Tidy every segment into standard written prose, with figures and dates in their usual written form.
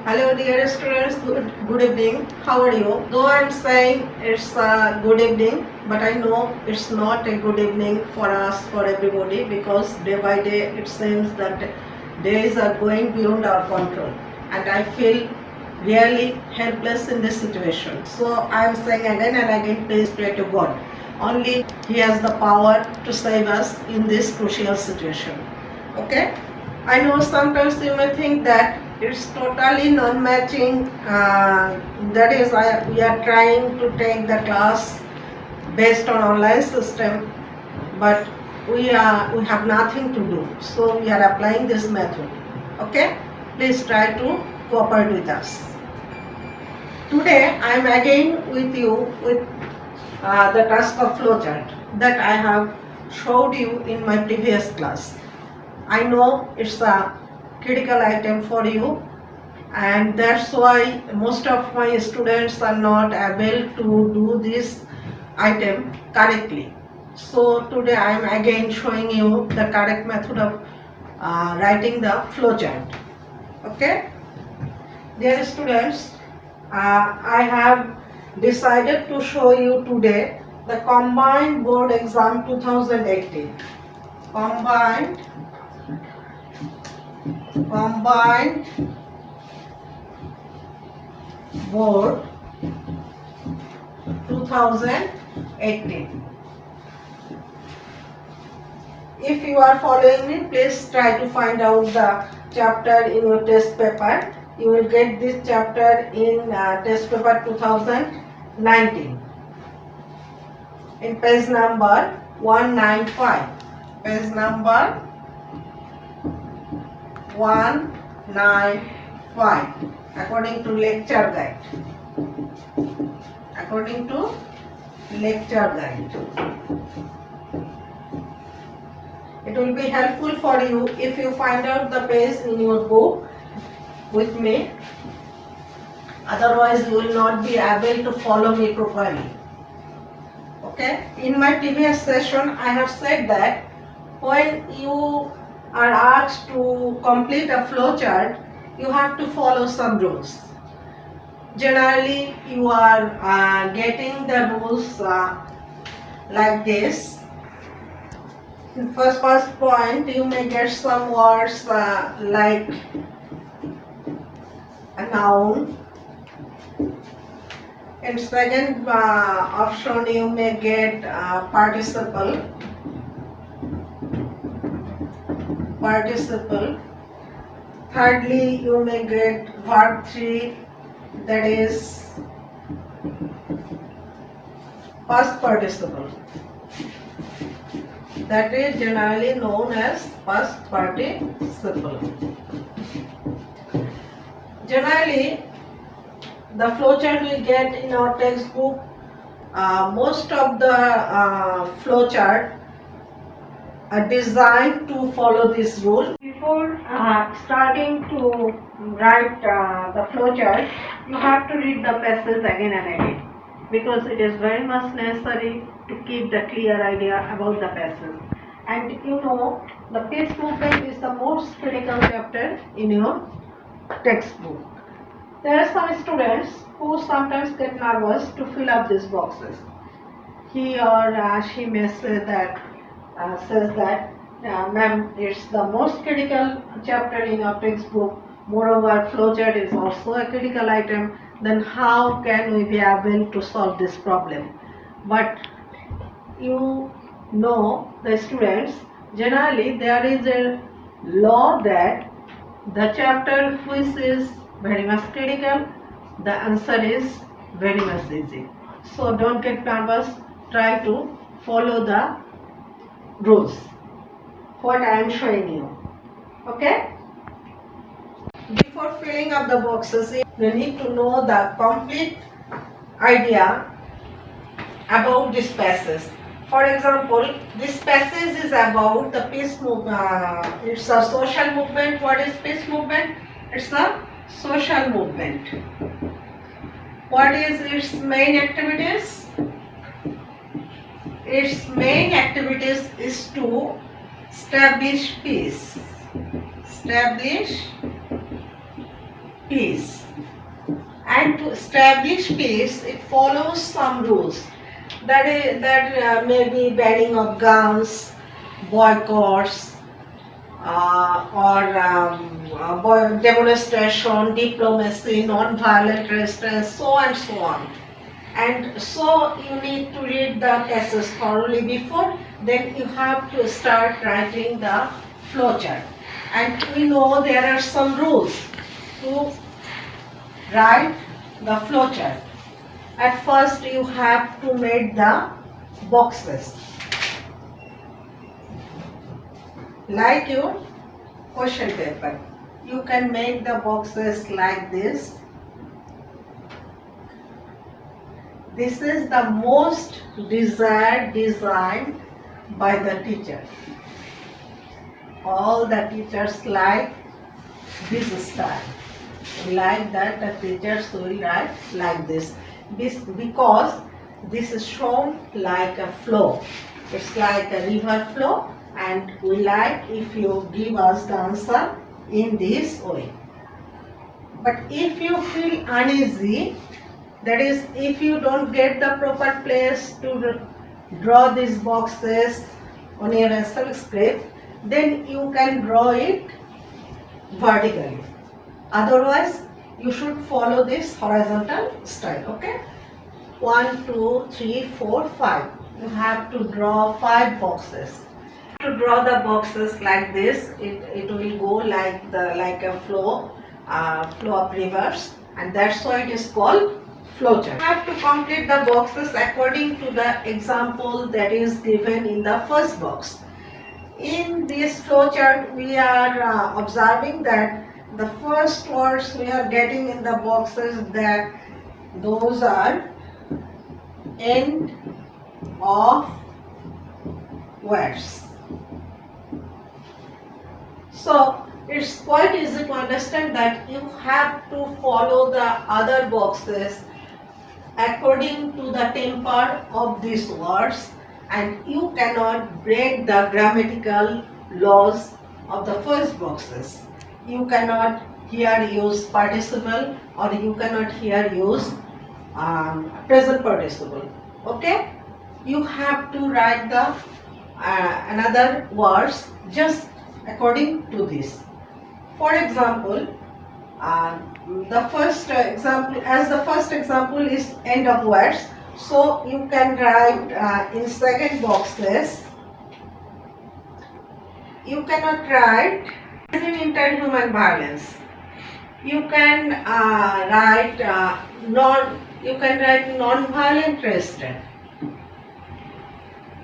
Hello dear students, good evening. How are you? Though I am saying it's a good evening, but I know it's not a good evening for us, for everybody, because day by day it seems that days are going beyond our control, and I feel really helpless in this situation. So I am saying again and again, please pray to God. Only He has the power to save us in this crucial situation. Okay? I know sometimes you may think that it's totally non-matching. That is, we are trying to take the class based on online system, but we have nothing to do. So we are applying this method. Okay, please try to cooperate with us. Today I am again with you with the task of flowchart that I have showed you in my previous class. I know it's a critical item for you, and that's why most of my students are not able to do this item correctly. So today I am again showing you the correct method of writing the flowchart. Okay, dear students, I have decided to show you today the combined board exam 2018. Combined board 2018. If you are following me, please try to find out the chapter in your test paper. You will get this chapter in test paper 2019 in page number 195. Page number 195 according to lecture guide. According to lecture guide. It will be helpful for you if you find out the page in your book with me. Otherwise, you will not be able to follow me properly. Okay? In my previous session, I have said that when you are asked to complete a flowchart, you have to follow some rules. Generally, you are getting the rules like this. In first point, you may get some words like a noun. In second option, you may get participle. Thirdly, you may get verb 3, that is past participle. That is generally known as past participle. Generally, the flowchart we get in our textbook, most of the flowchart are designed to follow this rule. Before starting to write the flowchart, you have to read the passage again and again, because it is very much necessary to keep the clear idea about the passage. And you know, the page movement is the most critical chapter in your textbook. There are some students who sometimes get nervous to fill up these boxes. He or she may say that, ma'am, it's the most critical chapter in your textbook. Moreover, flowchart is also a critical item. Then how can we be able to solve this problem? But you know, the students, generally there is a law that the chapter which is very much critical, the answer is very much easy. So don't get nervous, try to follow the rules what I am showing you. Okay? Before filling up the boxes, you need to know the complete idea about this passage. For example, this passage is about the peace movement. It's a social movement. What is peace movement? It's a social movement. What is its main activities? Its main activities is to establish peace. Establish peace. And to establish peace, it follows some rules. That may be banning of guns, boycotts, or demonstration, diplomacy, non-violent resistance, so and so on. And so you need to read the cases thoroughly before, then you have to start writing the flowchart. And we know there are some rules to write the flowchart. At first you have to make the boxes like your question paper. You can make the boxes like this. This is the most desired design by the teacher. All the teachers like this style. Like that the teachers will write like this. Because this is shown like a flow. It's like a river flow, and we like if you give us the answer in this way. But if you feel uneasy, that is, if you don't get the proper place to draw these boxes on your answer script, then you can draw it vertically. Otherwise, you should follow this horizontal style. Okay? 1, 2, 3, 4, 5. You have to draw 5 boxes. To draw the boxes like this, it will go like a flow of rivers, and that's why it is called flowchart. You have to complete the boxes according to the example that is given in the first box. In this flowchart, we are observing that the first words we are getting in the boxes, that those are end of words. So it's quite easy to understand that you have to follow the other boxes according to the temper of these words, and you cannot break the grammatical laws of the first boxes. You cannot here use participle, or you cannot here use present participle. Okay? You have to write the another words just according to this. For example, the first example is end of words, so you can write in second boxes. You cannot write interhuman violence. You can write non-violent restraint.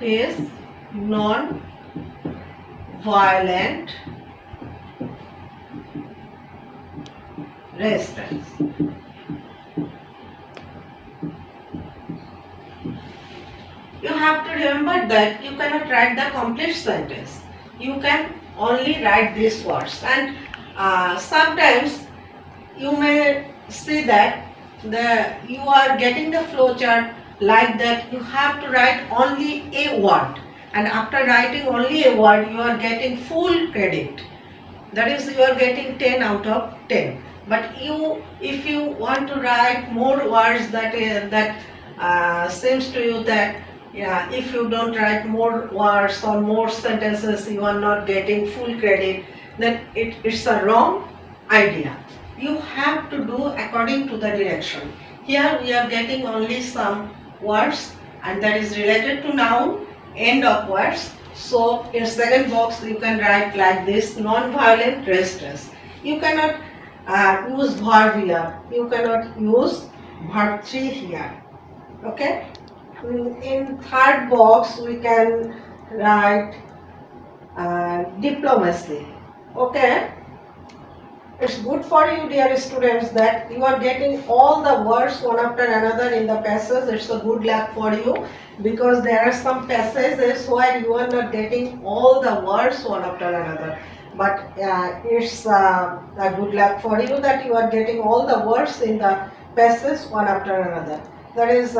Is non-violent restraints. You have to remember that you cannot write the complete sentence. You can only write these words, and sometimes you may see that you are getting the flowchart like that. You have to write only a word, and after writing only a word, you are getting full credit. That is, you are getting 10 out of 10. But if you want to write more words, that seems to you that if you don't write more words or more sentences, you are not getting full credit, then it's a wrong idea. You have to do according to the direction. Here we are getting only some words, and that is related to noun, end of words. So in second box you can write like this: non-violent restraints. You cannot use verb here. You cannot use verb 3 here. Okay. In third box we can write diplomacy. Okay. It's good for you, dear students, that you are getting all the words one after another in the passage. It's a good luck for you, because there are some passages where you are not getting all the words one after another. But it's a good luck for you that you are getting all the words in the passage one after another. That is,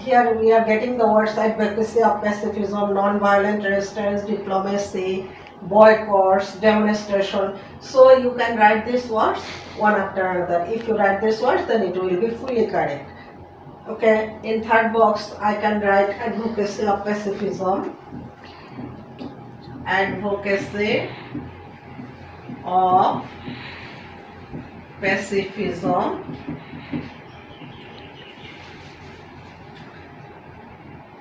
here we are getting the words advocacy of pacifism, non-violent resistance, diplomacy, boycotts, demonstration. So you can write these words one after another. If you write these words, then it will be fully correct. Okay, in third box I can write advocacy of pacifism. Advocacy of pacifism.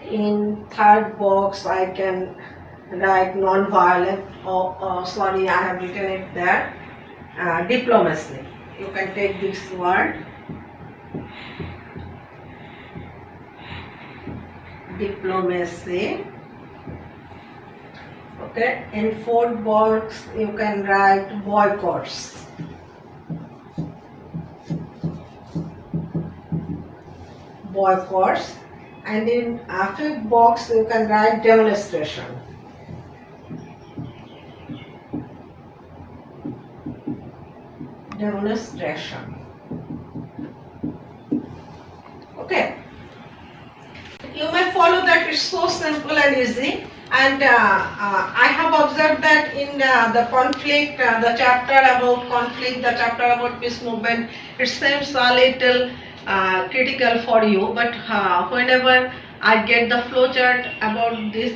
In third box I can write non-violent, sorry, I have written it there, diplomacy. You can take this word, diplomacy. Okay, in fourth box you can write boycotts. Boycotts. And in fifth box you can write demonstration. Demonstration. Okay. You may follow that, it's so simple and easy. And I have observed that in the conflict, the chapter about conflict, the chapter about peace movement, it seems a little critical for you, but whenever I get the flowchart about this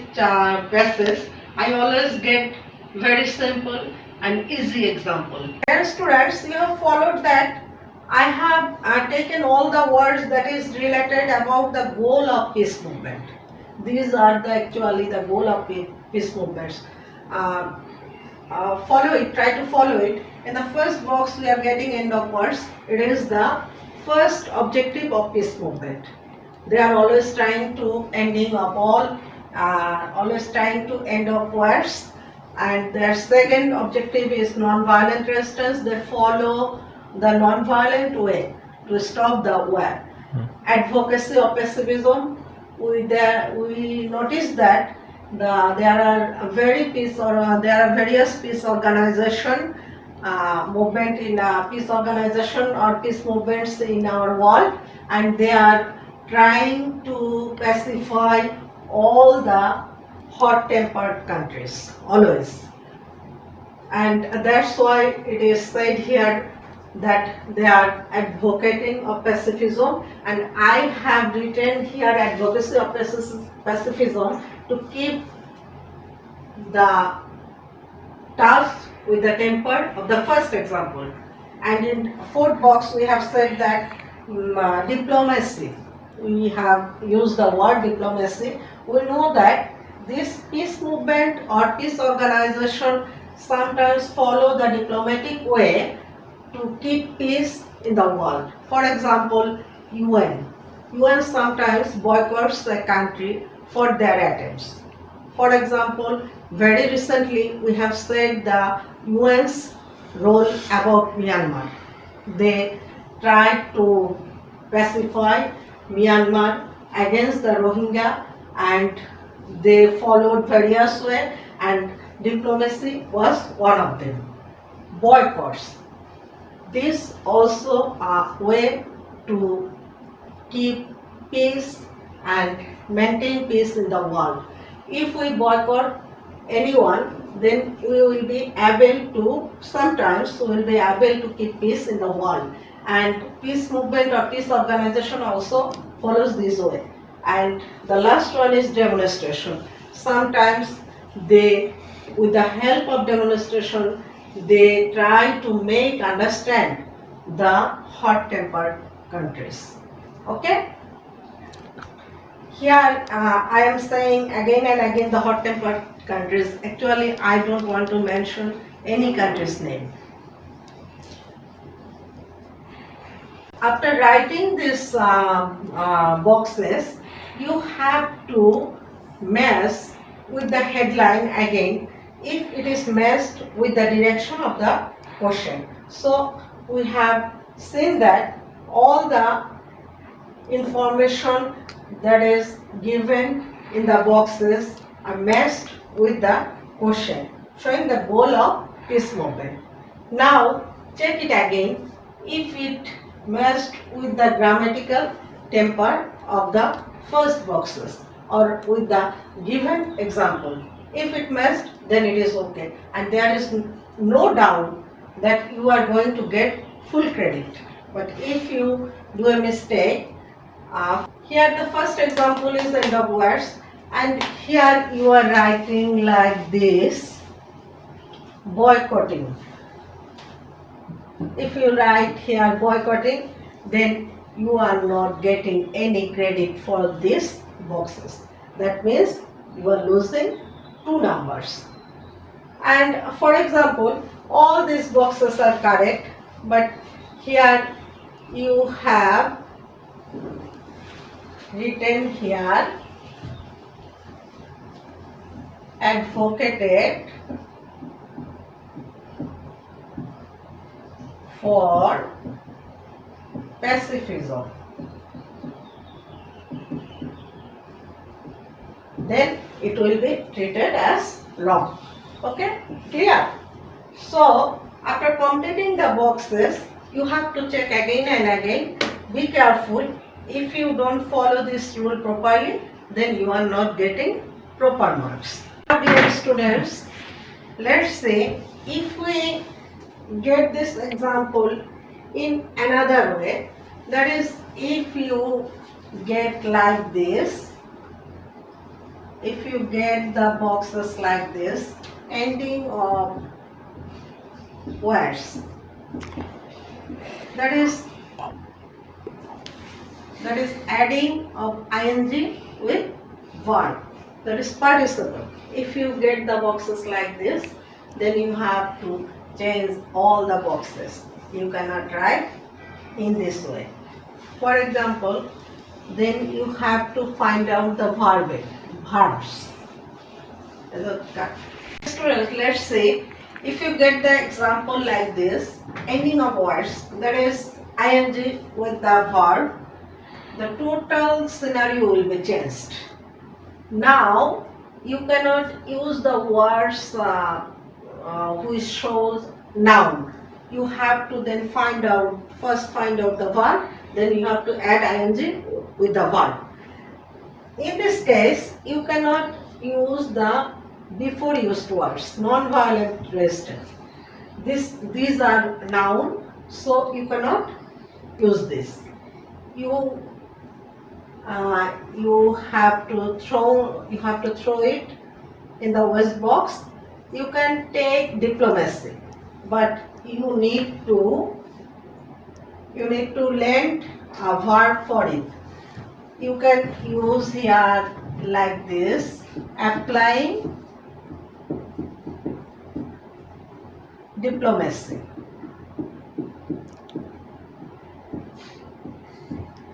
basis, I always get very simple and easy example. Dear students, you have followed that. I have taken all the words that is related about the goal of peace movement. These are actually the goal of peace movements. Follow it, try to follow it. In the first box we are getting end of words. It is the first objective of peace movement. They are always trying to ending of all, always trying to end of wars. And their second objective is non-violent resistance. They follow the non-violent way to stop the war. Advocacy of pacifism. We notice that there are various peace organization, movement in peace organization or peace movements in our world, and they are trying to pacify all the hot-tempered countries always. And that's why it is said here that they are advocating of pacifism, and I have written here advocacy of pacifism to keep the task with the temper of the first example. And in fourth box we have said that diplomacy. We have used the word diplomacy. We know that this peace movement or peace organization sometimes follow the diplomatic way to keep peace in the world. For example, UN. UN sometimes boycotts a country for their attempts. For example, very recently we have said the UN's role about Myanmar. They tried to pacify Myanmar against the Rohingya, and they followed various ways, and diplomacy was one of them. Boycotts. This also a way to keep peace and maintain peace in the world. If we boycott anyone, then we will be able to, sometimes we will be able to keep peace in the world. And peace movement or peace organization also follows this way. And the last one is demonstration. Sometimes they, with the help of demonstration, they try to make understand the hot-tempered countries. Okay? Here I am saying again and again the hot-tempered countries. Actually, I don't want to mention any country's name. After writing these boxes, you have to match with the headline again if it is matched with the direction of the question. So we have seen that all the information that is given in the boxes are matched with the question, showing the goal of peace movement. Now check it again if it matched with the grammatical temper of the first boxes or with the given example. If it missed, then it is okay, and there is no doubt that you are going to get full credit. But if you do a mistake, here the first example is end of words, and here you are writing like this, boycotting. If you write here boycotting, then you are not getting any credit for these boxes. That means you are losing 2 numbers. And for example, all these boxes are correct, but here you have written here advocated for pacifism. Then it will be treated as wrong. Okay, clear? So after completing the boxes, you have to check again and again. Be careful. If you don't follow this rule properly, then you are not getting proper marks. Now, dear students, let's say if we get this example in another way, that is, if you get like this, if you get the boxes like this, ending of words, that is adding of ing with verb, that is participle. If you get the boxes like this, then you have to change all the boxes. You cannot write in this way. For example, then you have to find out the verbs. Students, let's say if you get the example like this, ending of words, that is ing with the verb, the total scenario will be changed. Now you cannot use the words which shows noun. You have to then first find out the verb, then you have to add ing with the verb. In this case, you cannot use the before used words, non-violent resistant. These are noun, so you cannot use this. You have to throw it in the waste box. You can take diplomacy, but you need to lend a verb for it. You can use here like this, applying diplomacy,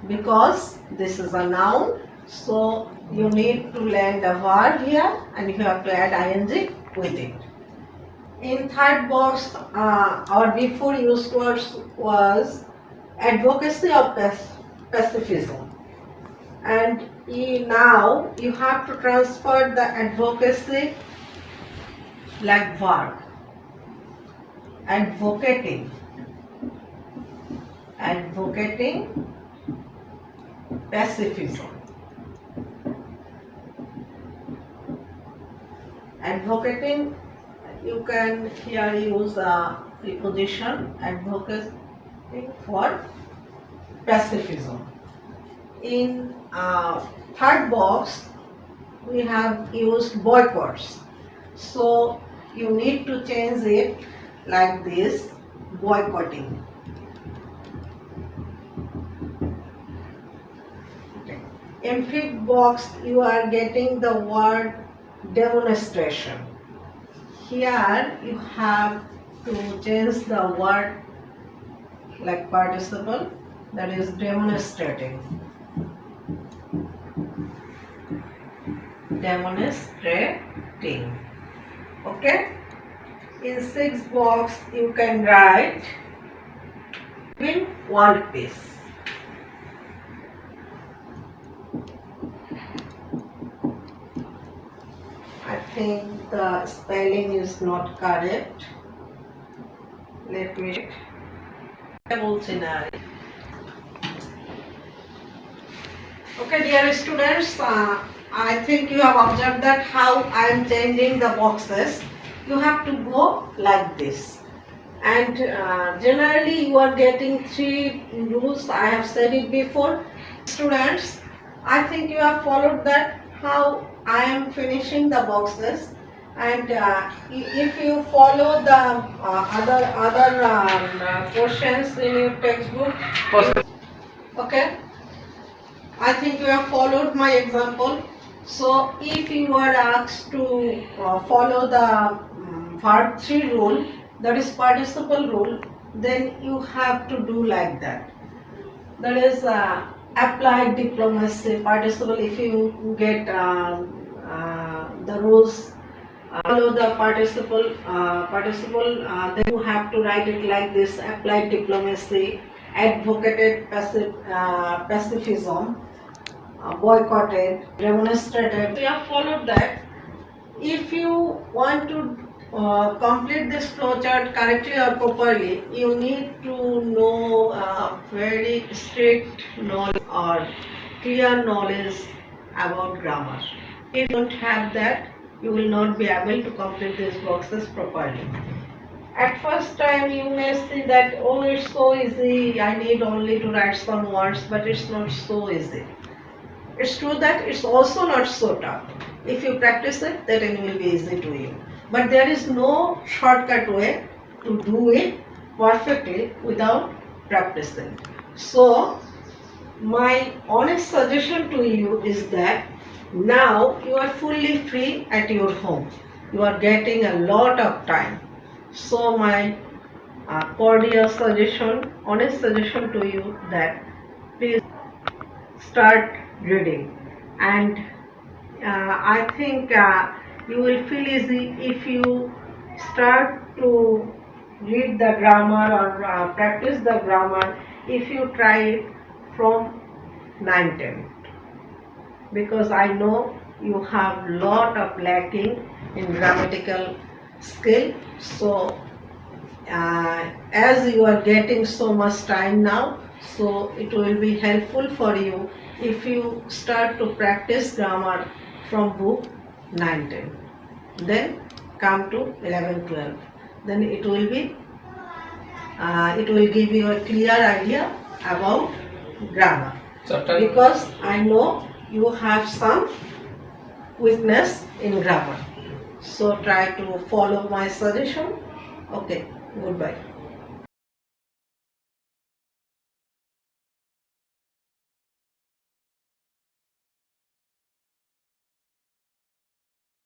because this is a noun, so you need to lend a verb here and you have to add ing with it. In third box, our before used words was advocacy of pacifism, and now you have to transfer the advocacy like verb, advocating pacifism. Advocating, you can here use a preposition, advocating for pacifism. In third box, we have used boycotts. So you need to change it like this, boycotting. Okay. In fifth box, you are getting the word demonstration. Here you have to change the word like participle, that is demonstrating. Demonstrating. Okay. In sixth box, you can write in world peace. I think the spelling is not correct. Let me check. Scenario. Okay, dear students, I think you have observed that how I am changing the boxes. You have to go like this. And generally you are getting 3 rules. I have said it before. Students, I think you have followed that how I am finishing the boxes. And if you follow the other questions in your textbook, okay, I think you have followed my example. So if you are asked to follow the verb 3 rule, that is participle rule, then you have to do like that. That is applied diplomacy participle. If you get the rules, follow the participle, then you have to write it like this: applied diplomacy, advocated pacifism, boycotted, demonstrated. We have followed that. If you want to complete this flowchart correctly or properly, you need to know very strict knowledge or clear knowledge about grammar. If you don't have that, you will not be able to complete these boxes properly. At first time you may see that, oh, it's so easy, I need only to write some words, but it's not so easy. It's true that it's also not so tough. If you practice it, then it will be easy to you. But there is no shortcut way to do it perfectly without practicing. So, my honest suggestion to you is that now you are fully free at your home. You are getting a lot of time. So, my cordial suggestion, honest suggestion to you that please start reading, and I think you will feel easy if you start to read the grammar or practice the grammar if you try it from 9-10, because I know you have lot of lacking in grammatical skill. So as you are getting so much time now, so it will be helpful for you if you start to practice grammar from book 9-10, then come to 11-12, then it will give you a clear idea about grammar. Because I know you have some weakness in grammar. So try to follow my suggestion. Okay, goodbye.